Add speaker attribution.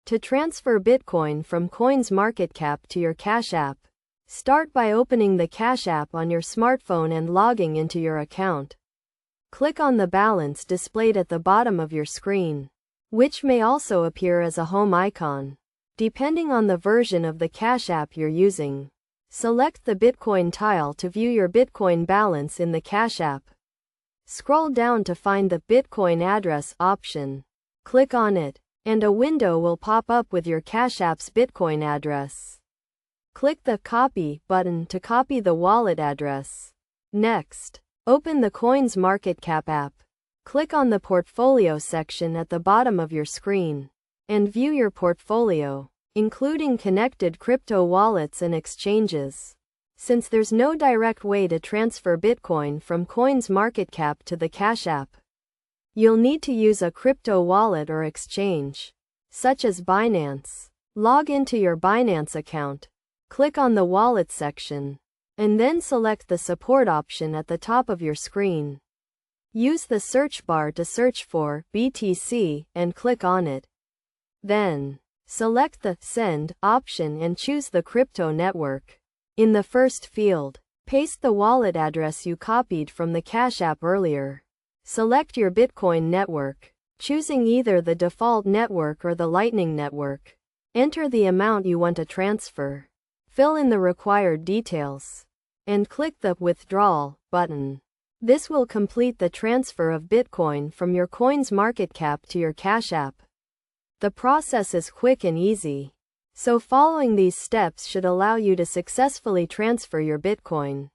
Speaker 1: To transfer Bitcoin from Coinmarketcap to your Cash App, start by opening the Cash App on your smartphone and logging into your account. Click on the balance displayed at the bottom of your screen, which may also appear as a home icon, depending on the version of the Cash App you're using. Select the Bitcoin tile to view your Bitcoin balance in the Cash App. Scroll down to find the Bitcoin address option. Click on it, and a window will pop up with your Cash App's Bitcoin address. Click the Copy button to copy the wallet address. Next, open the Coinmarketcap app. Click on the Portfolio section at the bottom of your screen, and view your portfolio, including connected crypto wallets and exchanges. Since there's no direct way to transfer Bitcoin from Coinmarketcap to the Cash App, you'll need to use a crypto wallet or exchange, such as Binance. Log into your Binance account, click on the Wallet section, and then select the Support option at the top of your screen. Use the search bar to search for BTC and click on it. Then, select the Send option and choose the crypto network. In the first field, paste the wallet address you copied from the Cash App earlier. Select your Bitcoin network, choosing either the default network or the Lightning Network. Enter the amount you want to transfer. Fill in the required details, and click the Withdrawal button. This will complete the transfer of Bitcoin from your Coinmarketcap to your Cash App. The process is quick and easy, so following these steps should allow you to successfully transfer your Bitcoin.